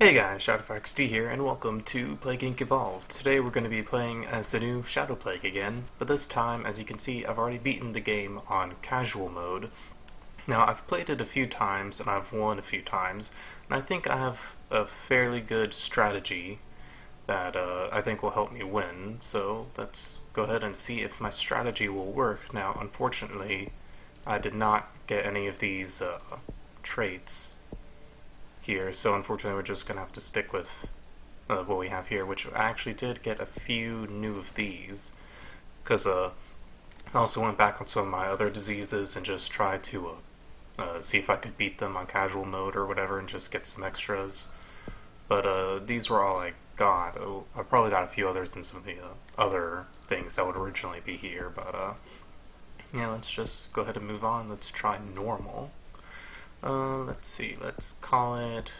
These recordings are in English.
Hey guys, ShadowFoxD here, and welcome to Plague Inc. Evolved. Today we're going to be playing as the new Shadow Plague again, but this time, as you can see, I've already beaten the game on casual mode. Now, I've played it a few times, and I've won a few times, and I think I have a fairly good strategy that I think will help me win, so let's go ahead and see if my strategy will work. Now, unfortunately, I did not get any of these traits here, so unfortunately we're just going to have to stick with what we have here, which I actually did get a few new of these, because I also went back on some of my other diseases and just tried to see if I could beat them on casual mode or whatever and just get some extras. But these were all I got. Oh, I probably got a few others than some of the other things that would originally be here, but yeah, let's just go ahead and move on. Let's try normal. Let's see, let's call it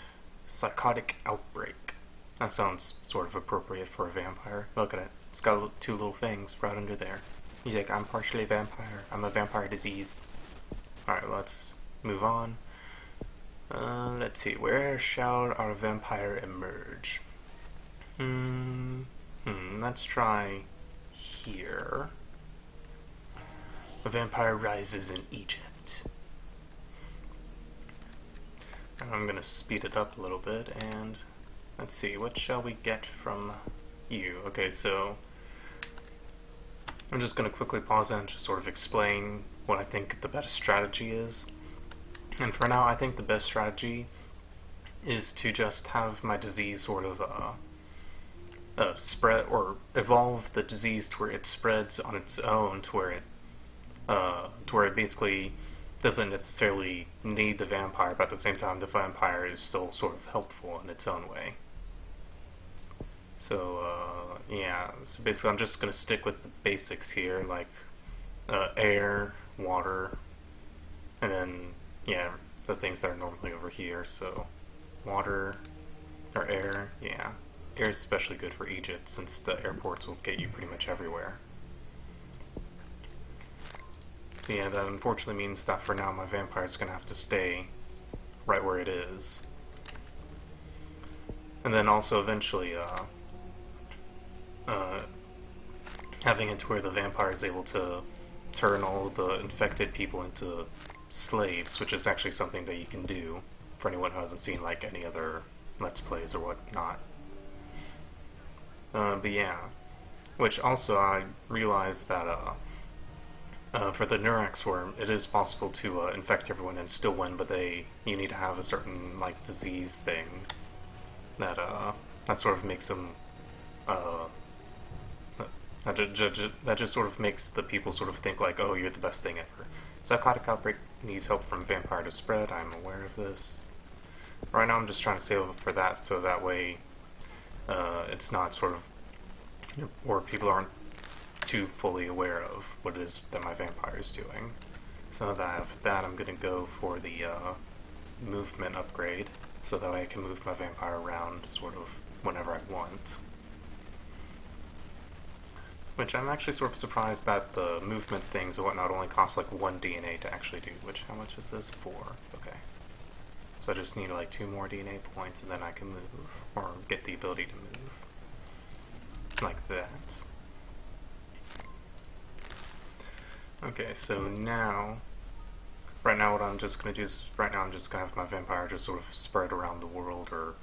Psychotic Outbreak. That sounds sort of appropriate for a vampire. Look at it. It's got two little things right under there. He's like, I'm partially vampire. I'm a vampire disease. Alright, let's move on. Let's see, where shall our vampire emerge? Let's try here. A vampire rises in Egypt. I'm going to speed it up a little bit, and let's see, what shall we get from you? Okay, so I'm just going to quickly pause and just sort of explain what I think the best strategy is. And for now, I think the best strategy is to just have my disease sort of spread, or evolve the disease to where it spreads on its own, to where it basically doesn't necessarily need the vampire, but at the same time the vampire is still sort of helpful in its own way. So yeah, so basically I'm just going to stick with the basics here, like air, water, and then yeah, the things that are normally over here. So water or air, yeah. Air is especially good for Egypt since the airports will get you pretty much everywhere. So yeah, that unfortunately means that for now my vampire is going to have to stay right where it is. And then also eventually having it to where the vampire is able to turn all the infected people into slaves, which is actually something that you can do for anyone who hasn't seen like any other Let's Plays or whatnot. But yeah, which also I realized that for the Neurax worm, it is possible to infect everyone and still win, but you need to have a certain like disease thing that sort of makes them that just sort of makes the people sort of think like, oh, you're the best thing ever. Psychotic Outbreak needs help from vampire to spread. I'm aware of this. Right now, I'm just trying to save up for that, so that way it's not sort of, or people aren't too fully aware of what it is that my vampire is doing. So now that I have that, I'm going to go for the movement upgrade, so that way I can move my vampire around sort of whenever I want. Which I'm actually sort of surprised that the movement things and whatnot only cost like 1 DNA to actually do, which how much is this? 4. Okay. So I just need like 2 more DNA points and then I can move, or get the ability to move. Like that. Okay, so now, right now what I'm just going to do is, right now I'm just going to have my vampire just sort of spread around the world, or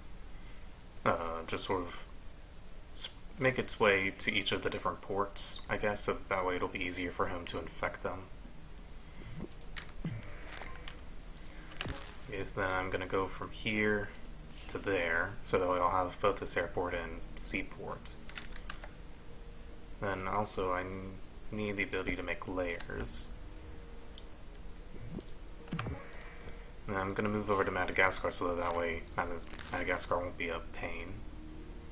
just sort of make its way to each of the different ports, I guess, so that way it'll be easier for him to infect them. Okay, so then I'm going to go from here to there, so that way I'll have both this airport and seaport. Then also I need the ability to make layers. And I'm going to move over to Madagascar so that way Madagascar won't be a pain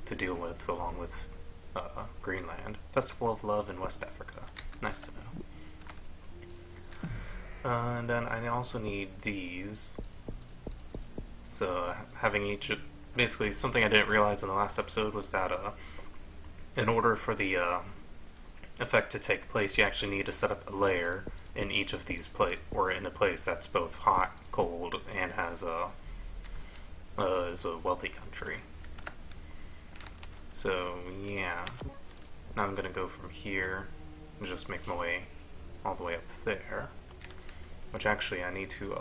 to deal with, along with Greenland. Festival of Love in West Africa. Nice to know. And then I also need these. So having each, basically something I didn't realize in the last episode was that in order for the effect to take place, you actually need to set up a layer in each of these or in a place that's both hot, cold, and has is a wealthy country. So yeah, now I'm gonna go from here and just make my way all the way up there. Which actually I need to,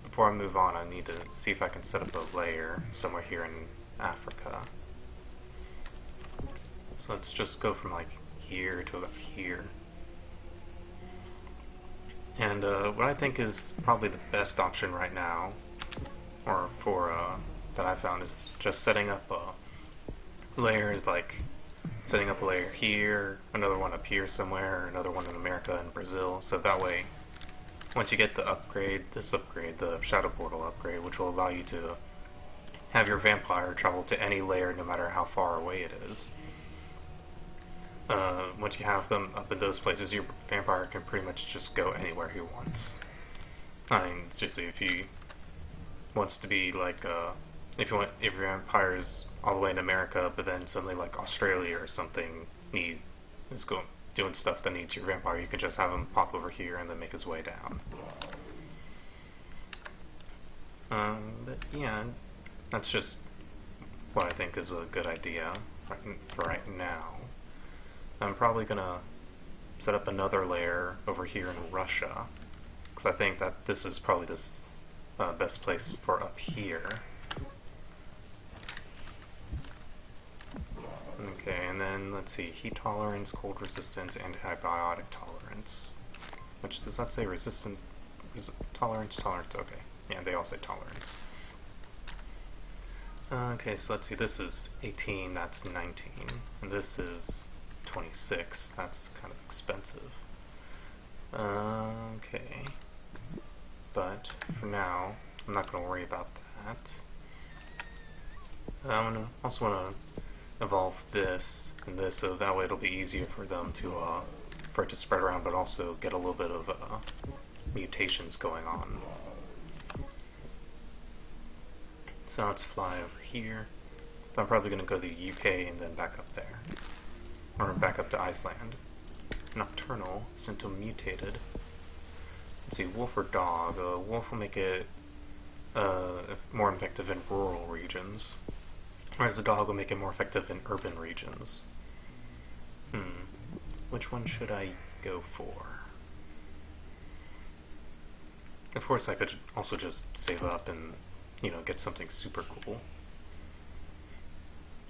before I move on, I need to see if I can set up a layer somewhere here in Africa. So let's just go from like here to about here. And what I think is probably the best option right now, or for that I found, is just setting up layers, like setting up a layer here, another one up here somewhere, another one in America and Brazil. So that way, once you get the upgrade, the Shadow Portal upgrade, which will allow you to have your vampire travel to any layer no matter how far away it is. Once you have them up in those places, your vampire can pretty much just go anywhere he wants. I mean, seriously, if he wants to be like, if your vampire is all the way in America, but then suddenly like Australia or something is doing stuff that needs your vampire, you can just have him pop over here and then make his way down. But yeah, that's just what I think is a good idea for right now. I'm probably gonna set up another layer over here in Russia, because I think that this is probably the best place for up here. Okay, and then let's see, heat tolerance, cold resistance, antibiotic tolerance. Which, does that say resistant, tolerance, okay. Yeah, they all say tolerance. Okay, so let's see, this is 18, that's 19, and this is 26, that's kind of expensive. Okay, but for now, I'm not going to worry about that. I also want to evolve this and this, so that way it'll be easier for them to, for it to spread around, but also get a little bit of, mutations going on. So let's fly over here. I'm probably going to go to the UK and then back up there. Or back up to Iceland. Nocturnal, symptom mutated. Let's see, wolf or dog. Wolf will make it more effective in rural regions, whereas the dog will make it more effective in urban regions. Which one should I go for? Of course, I could also just save up and, you know, get something super cool.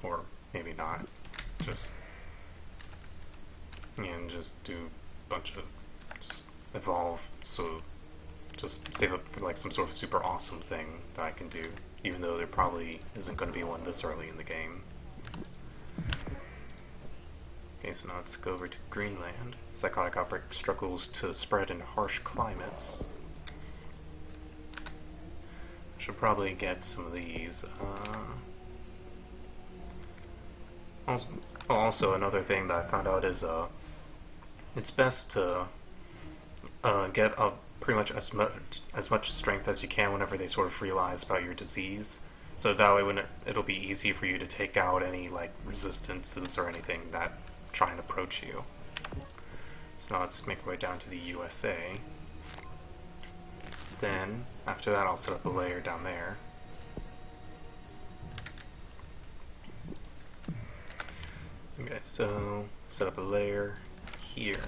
Or maybe not. Just, and just do a bunch of, just evolve, so just save up for like some sort of super awesome thing that I can do, even though there probably isn't going to be one this early in the game. Okay, so now let's go over to Greenland. Psychotic outbreak struggles to spread in harsh climates. I should probably get some of these. Also, another thing that I found out is it's best to get pretty much as much strength as you can whenever they sort of realize about your disease. So that way, when it'll be easy for you to take out any like resistances or anything that try and approach you. So now let's make our way down to the USA. Then after that, I'll set up a layer down there. Okay, so set up a layer here.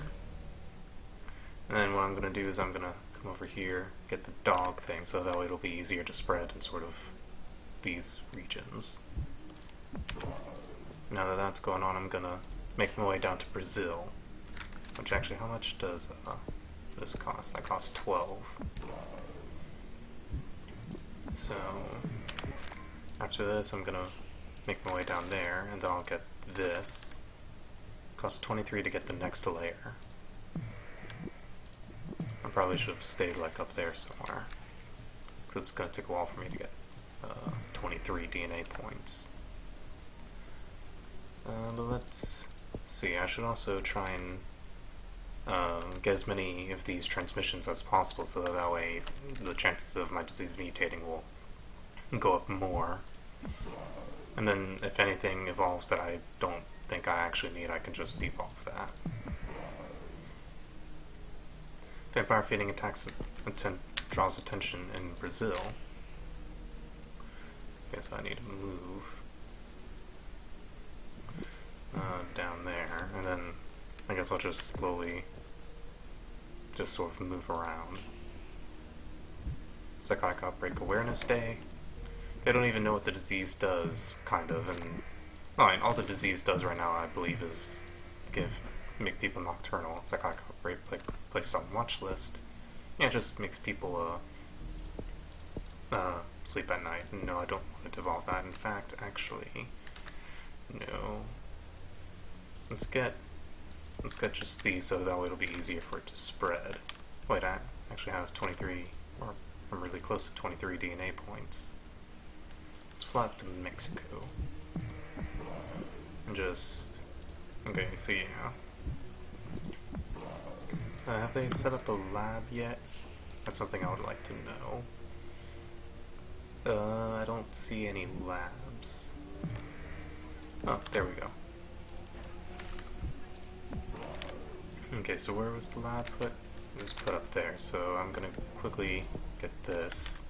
And then what I'm going to do is I'm going to come over here, get the dog thing, so that way it'll be easier to spread in sort of these regions. Now that that's going on, I'm going to make my way down to Brazil. Which actually, how much does this cost? That costs 12. So after this, I'm going to make my way down there, and then I'll get this. Costs 23 to get the next layer. I probably should have stayed like up there somewhere, because it's going to take a while for me to get 23 DNA points. But let's see, I should also try and get as many of these transmissions as possible, so that way the chances of my disease mutating will go up more. And then if anything evolves that I don't think I actually need, I can just devolve that. Vampire feeding attacks draws attention in Brazil. Okay, so I need to move down there, and then I guess I'll just slowly just sort of move around. Psychotic Outbreak Awareness Day. They don't even know what the disease does, kind of, and all the disease does right now, I believe, is make people nocturnal. Psychotic Outbreak placed on watch list. Yeah, it just makes people sleep at night. No, I don't want to devolve that. In fact, actually, no. Let's get just these so that way it'll be easier for it to spread. Wait, I actually have 23, or I'm really close to 23 DNA points. Let's fly up to Mexico. And just... Okay, so yeah. Have they set up a lab yet? That's something I would like to know. I don't see any labs. Oh, there we go. Okay, so where was the lab put? It was put up there, so I'm gonna quickly get this.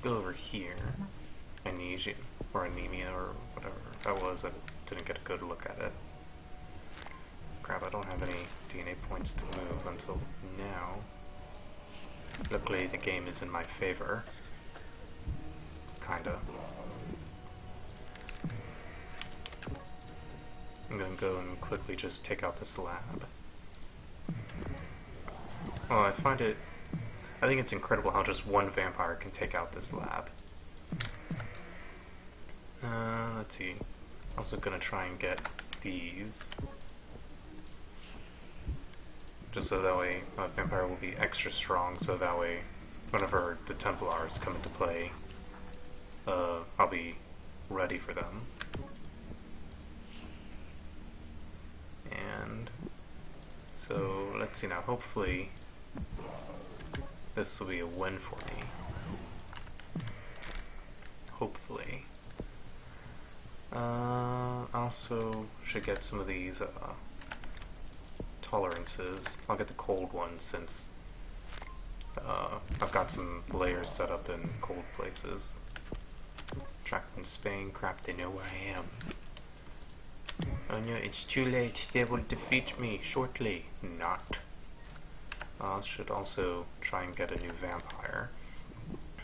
Go over here. Amnesia, or anemia, or whatever that was. I didn't get a good look at it. Crap, I don't have any DNA points to move until now. Luckily, the game is in my favor. Kinda. I'm gonna go and quickly just take out this lab. Well, I think it's incredible how just one vampire can take out this lab. Let's see. Also gonna try and get these. Just so that way a vampire will be extra strong, so that way whenever the Templars come into play, I'll be ready for them. And so let's see now, hopefully this will be a win for me. Hopefully. Also should get some of these tolerances. I'll get the cold ones since I've got some layers set up in cold places. Trapped in Spain, crap, they know where I am. Oh no, it's too late, they will defeat me shortly. Not. Should also try and get a new vampire.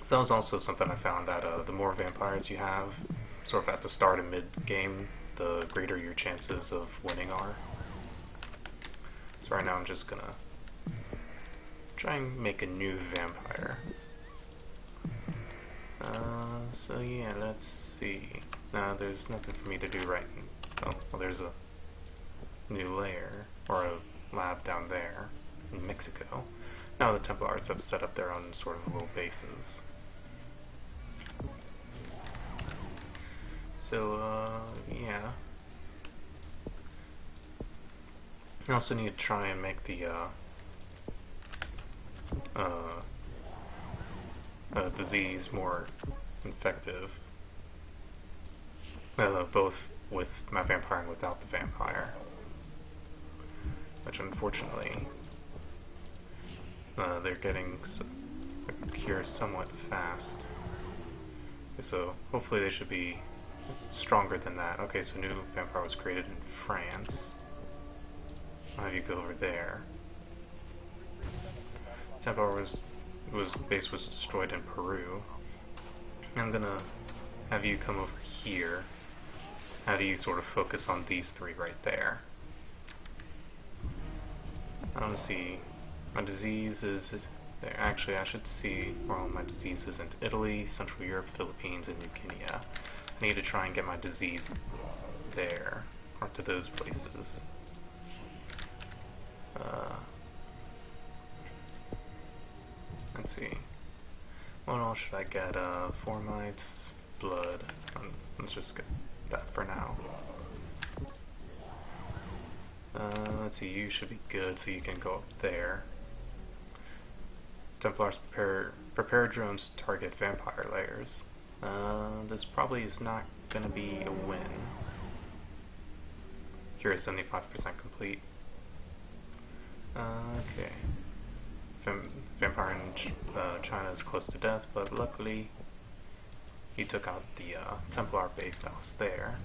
So that was also something I found, that the more vampires you have, sort of at the start and mid-game, the greater your chances of winning are. So right now I'm just gonna try and make a new vampire. So yeah, let's see. No, there's nothing for me to do right now. Oh, well, there's a new layer, or a lab down there in Mexico. Now the Templars have set up their own sort of little bases. So, yeah. I also need to try and make the, disease more effective. Both with my vampire and without the vampire. Which unfortunately, they're getting a cure somewhat fast. So hopefully they should be stronger than that. Okay, so new vampire was created in France. I'll have you go over there. Templar base was destroyed in Peru. I'm gonna have you come over here. Have you sort of focus on these three right there. I don't see my disease is there. Actually, I should see where all my disease is in Italy, Central Europe, Philippines, and New Guinea. I need to try and get my disease there, or to those places. Let's see. What else should I get? Formites, blood. Let's just get that for now. Let's see, you should be good, so you can go up there. Templars prepare drones to target vampire layers. This probably is not gonna be a win. Cure is 75% complete. Okay. Vampire in China is close to death, but luckily he took out the Templar base that was there.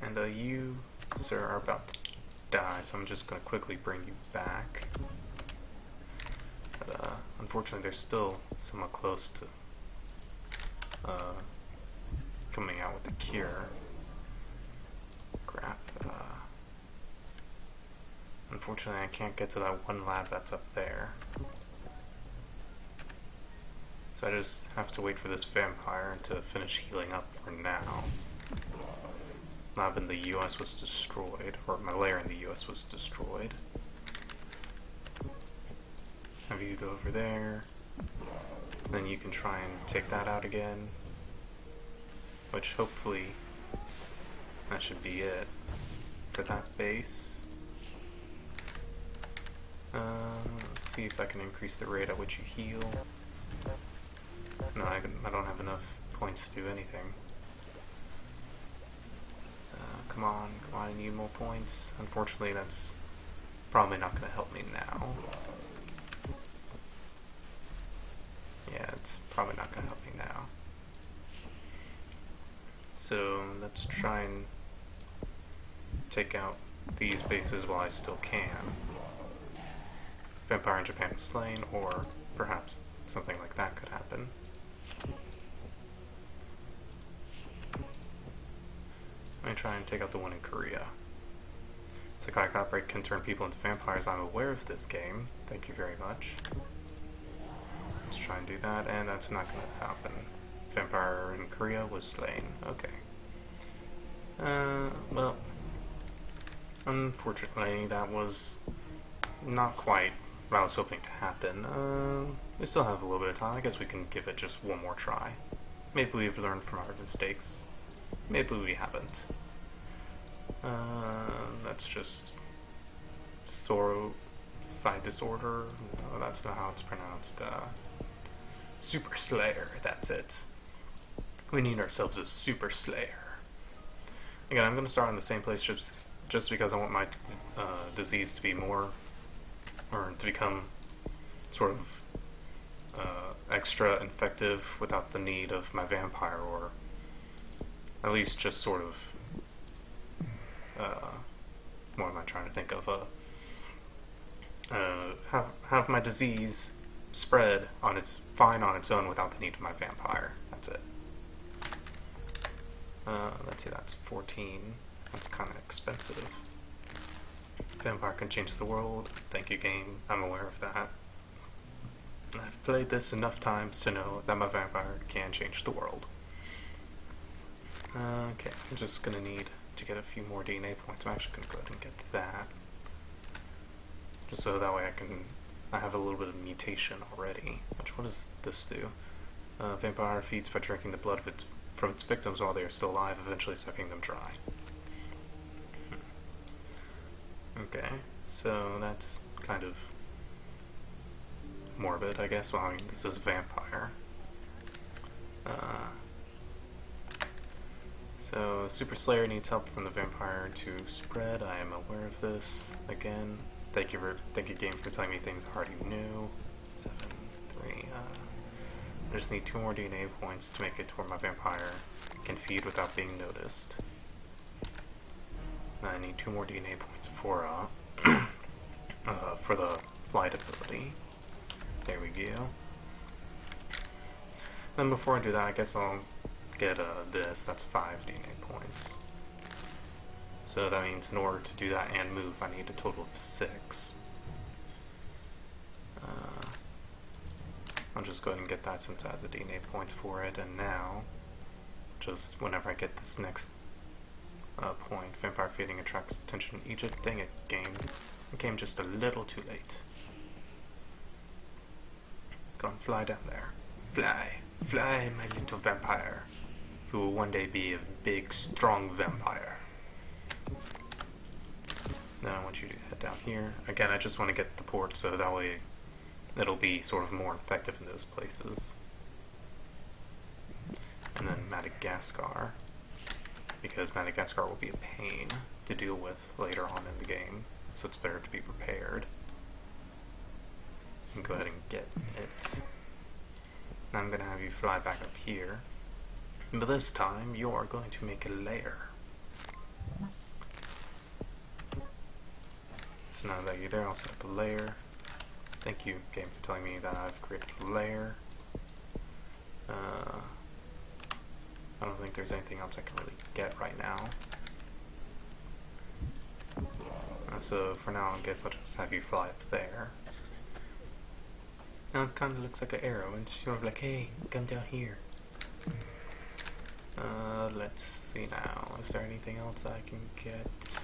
And you, sir, are about to die, so I'm just going to quickly bring you back. But unfortunately, they're still somewhat close to coming out with the cure. Crap. Unfortunately, I can't get to that one lab that's up there. So I just have to wait for this vampire to finish healing up for now. Lab in the US was destroyed, or my lair in the US was destroyed. Have you go over there. Then you can try and take that out again. Which hopefully that should be it for that base. Let's see if I can increase the rate at which you heal. No, I don't have enough points to do anything. Come on, I need more points. Unfortunately, that's probably not going to help me now. Yeah, it's probably not going to help me now. So let's try and take out these bases while I still can. Vampire in Japan was slain, or perhaps something like that could happen. Let me try and take out the one in Korea. Psychotic outbreak can turn people into vampires. I'm aware of this game. Thank you very much. Let's try and do that, and that's not going to happen. Vampire in Korea was slain. Okay. Well, unfortunately, that was not quite what I was hoping to happen. We still have a little bit of time. I guess we can give it just one more try. Maybe we've learned from our mistakes. Maybe we haven't. That's just Sorrow Side Disorder. No, that's not how it's pronounced. Super Slayer, that's it. We need ourselves a Super Slayer. Again, I'm going to start in the same place just because I want my disease to be more, or to become sort of extra effective without the need of my vampire, or at least just sort of, what am I trying to think of? Have my disease spread on its own without the need of my vampire. That's it. Let's see, that's 14. That's kind of expensive. Vampire can change the world. Thank you, game. I'm aware of that. I've played this enough times to know that my vampire can change the world. Okay, I'm just gonna need to get a few more DNA points. I'm actually gonna go ahead and get that. Just so that way I have a little bit of mutation already. What does this do? Vampire feeds by drinking the blood from its victims while they are still alive, eventually sucking them dry. Okay, so that's kind of morbid, I guess. Well, I mean, this is a vampire. So, Super Slayer needs help from the vampire to spread. I am aware of this. Again, thank you game for telling me things I already knew. 7, 3, I just need 2 more DNA points to make it to where my vampire can feed without being noticed. I need 2 more DNA points for the flight ability. There we go. Then before I do that, I guess I'll get this. That's 5 DNA points. So that means in order to do that and move, I need a total of 6. I'll just go ahead and get that since I have the DNA points for it. And now, just whenever I get this next point, vampire feeding attracts attention in Egypt. Dang it, game. It came just a little too late. Go and fly down there. Fly. Fly, my little vampire. You will one day be a big, strong vampire. Now I want you to head down here. Again, I just want to get the port so that way it'll be sort of more effective in those places. And then Madagascar, because Madagascar will be a pain to deal with later on in the game, so it's better to be prepared. And go ahead and get it. I'm going to have you fly back up here. But this time, you are going to make a lair. So now that you're there, I'll set up a lair. Thank you, game, for telling me that I've created a lair. I don't think there's anything else I can really get right now. So for now, I guess I'll just have you fly up there. Now it kind of looks like an arrow, and it's sort of like, hey, come down here. Let's see now. Is there anything else I can get?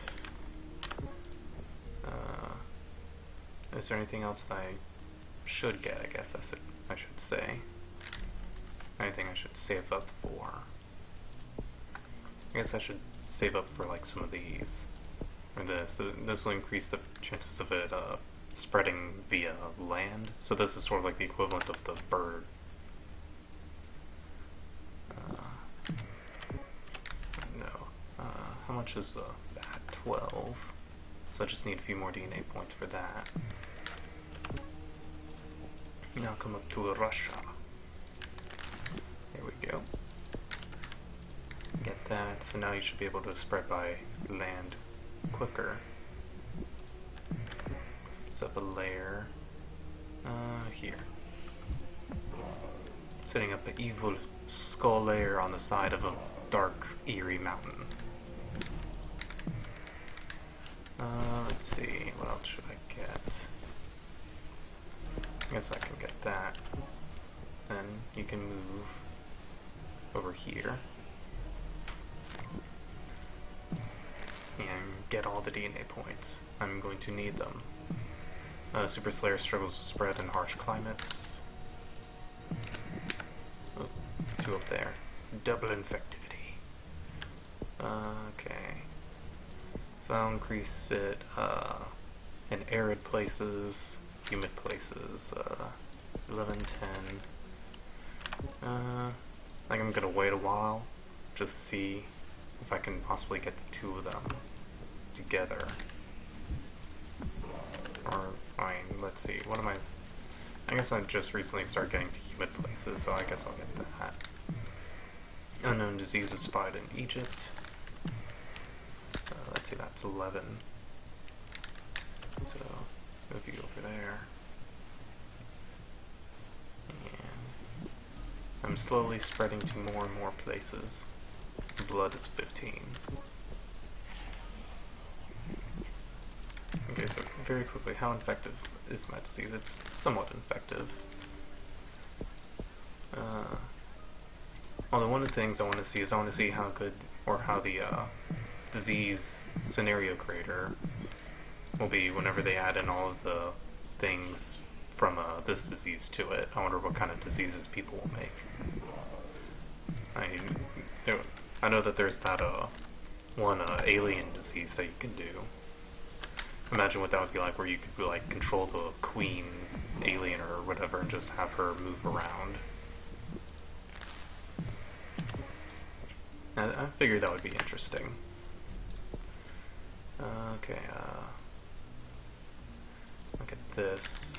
Is there anything else that I should get? I guess I should say. Anything I should save up for? I guess I should save up for like some of these, or this. This will increase the chances of it spreading via land. So this is sort of like the equivalent of the bird. How much is that? 12. So I just need a few more DNA points for that. Now come up to Russia. There we go. Get that. So now you should be able to spread by land quicker. Set up a layer here. Setting up an evil skull layer on the side of a dark, eerie mountain. Let's see, what else should I get? I guess I can get that. Then you can move over here and get all the DNA points. I'm going to need them. Super Slayer struggles to spread in harsh climates. Oh, 2 up there. Double infectivity. Okay. So that'll increase it in arid places, humid places, 11, 10. I think I'm gonna wait a while, just see if I can possibly get the 2 of them together. Or, I mean, let's see, what am I guess I just recently started getting to humid places, so I guess I'll get that. Unknown disease was spotted in Egypt. Let's see, that's 11. So, move you over there. And I'm slowly spreading to more and more places. Blood is 15. Okay, so very quickly, how infective is my disease? It's somewhat infective. Although one of the things I want to see is I want to see how good, or how the disease scenario creator will be whenever they add in all of the things from this disease to it. I wonder what kind of diseases people will make. I know that there's that one alien disease that you can do. Imagine what that would be like, where you could like control the queen alien or whatever and just have her move around. I figured that would be interesting. Okay, look at this.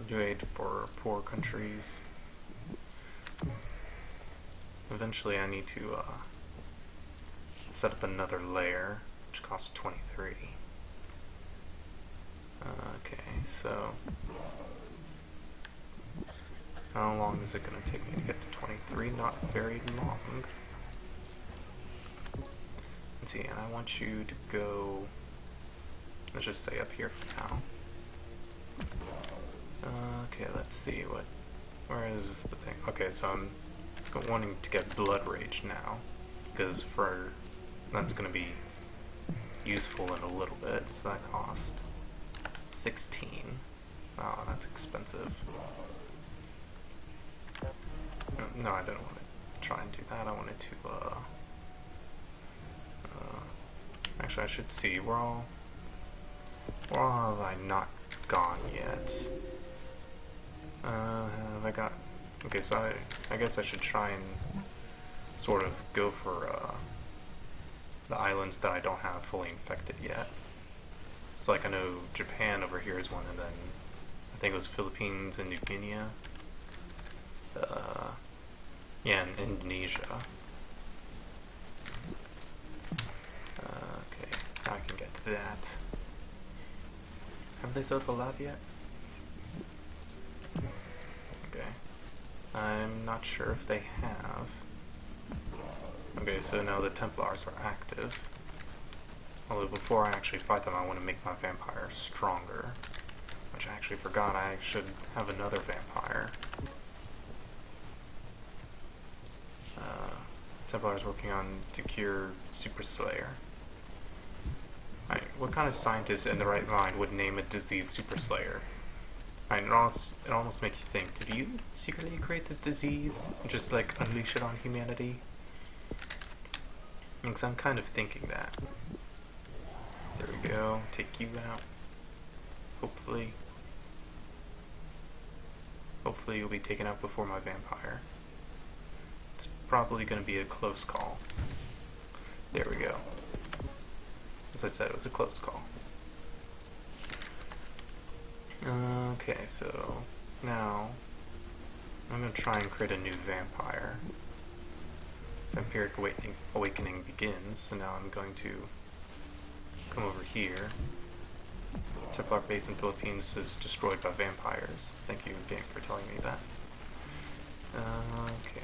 New aid for poor countries. Eventually I need to set up another layer, which costs 23. Okay, so how long is it going to take me to get to 23? Not very long. Let's see, and I want you to go, let's just say up here for now. Okay, let's see, where is the thing? Okay, so I'm wanting to get Blood Rage now, because that's going to be useful in a little bit, so that cost 16. Oh, that's expensive. No, I didn't want to try and do that. I wanted to, actually I should see, where all have I not gone yet? Have I got, okay, so I guess I should try and sort of go for, the islands that I don't have fully infected yet. It's like I know Japan over here is one, and then I think it was Philippines and New Guinea. Yeah, and Indonesia. Okay, now I can get to that. Have they set up a lab yet? Okay. I'm not sure if they have. Okay, so now the Templars are active. Although before I actually fight them, I want to make my vampire stronger. Which I actually forgot I should have another vampire. Templars working on to cure Super Slayer. What kind of scientist in the right mind would name a disease Super Slayer? It almost makes you think, did you secretly create the disease and just like unleash it on humanity? Because I'm kind of thinking that. There we go, take you out. Hopefully you'll be taken out before my vampire. It's probably going to be a close call. There we go. As I said, it was a close call. Okay, so now I'm going to try and create a new vampire. Vampiric Awakening begins, so now I'm going to come over here. Templar base in Philippines is destroyed by vampires. Thank you, game, for telling me that. Okay,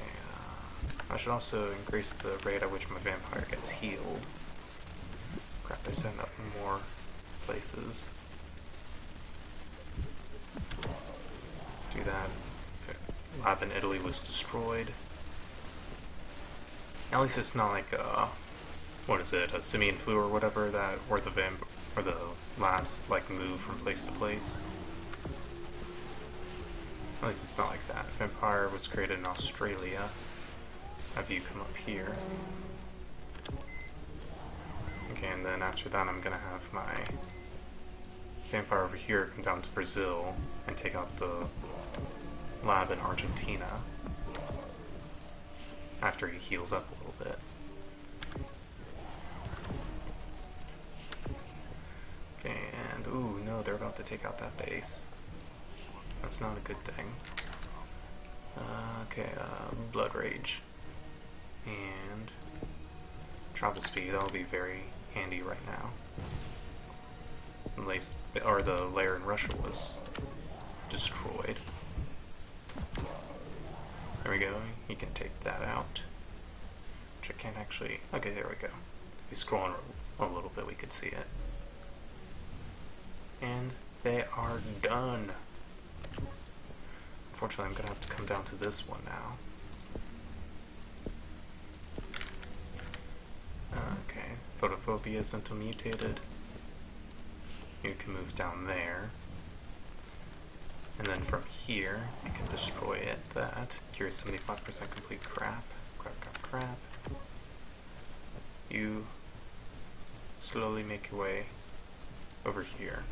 I should also increase the rate at which my vampire gets healed. Crap, they're setting up more places. Do that. Okay. Lab in Italy was destroyed. At least it's not like what is it, a simian flu or whatever, that where the labs like move from place to place. At least it's not like that. Vampire was created in Australia. Have you come up here? Okay, and then after that I'm gonna have my vampire over here come down to Brazil and take out the lab in Argentina after he heals up a little bit. Okay, and ooh, no, they're about to take out that base. That's not a good thing. Okay, Blood Rage. And travel speed, that'll be very handy right now. The lair in Russia was destroyed. There we go, he can take that out. Which I can't actually... Okay, there we go. If we scroll on a little bit, we could see it. And they are done. Unfortunately, I'm going to have to come down to this one now. Okay, Photophobia is until mutated. You can move down there. And then from here, you can destroy it. That cures 75% complete crap. Crap. You slowly make your way over here.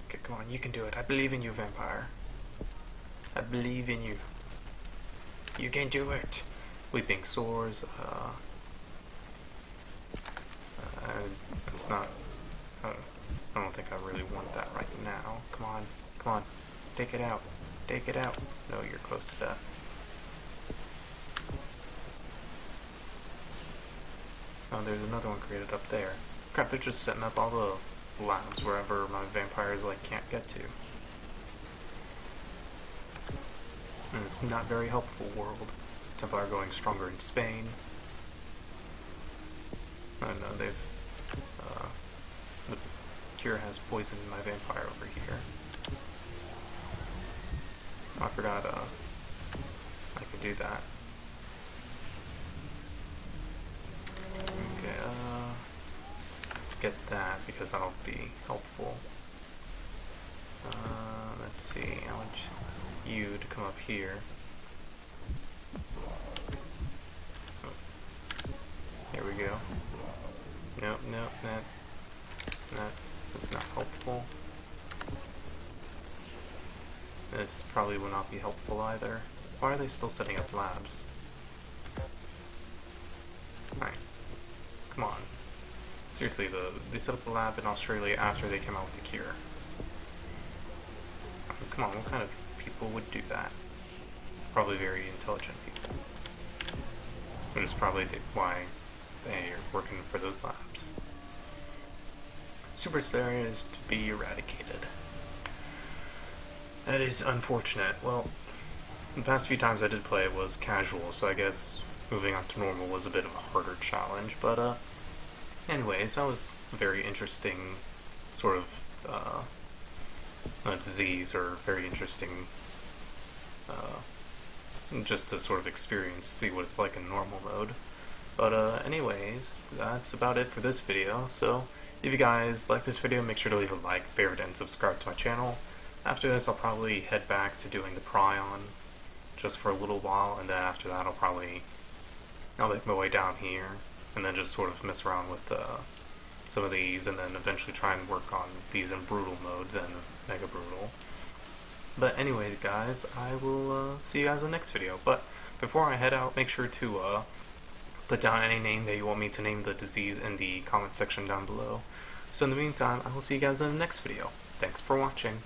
Okay, come on, you can do it. I believe in you, vampire. I believe in you. You can do it. Weeping Sores, it's not, I don't think I really want that right now. Come on, take it out, No, you're close to death. Oh, there's another one created up there. Crap, they're just setting up all the labs wherever my vampires, like, can't get to. And it's not very helpful, world. Templar going stronger in Spain. Oh no, they've... the cure has poisoned my vampire over here. I forgot, I could do that. Okay, let's get that, because that'll be helpful. Let's see, I want you to come up here. Here we go. Nope, that's not helpful. This probably will not be helpful either. Why are they still setting up labs? Alright. Come on. Seriously, they set up a lab in Australia after they came out with the cure. I mean, come on, what kind of people would do that? Probably very intelligent people. Which is probably why they are working for those labs. Super Saiyan is to be eradicated. That is unfortunate. Well, the past few times I did play it was casual, so I guess moving on to normal was a bit of a harder challenge, but anyways, that was a very interesting sort of disease, or very interesting just to sort of experience, see what it's like in normal mode. But anyways, that's about it for this video. So if you guys like this video, make sure to leave a like, favorite, and subscribe to my channel. After this, I'll probably head back to doing the Prion just for a little while, and then after that I'll make my way down here and then just sort of mess around with some of these, and then eventually try and work on these in brutal mode, then mega brutal. But anyway, guys, I will see you guys in the next video. But before I head out, make sure to put down any name that you want me to name the disease in the comment section down below. So in the meantime, I will see you guys in the next video. Thanks for watching.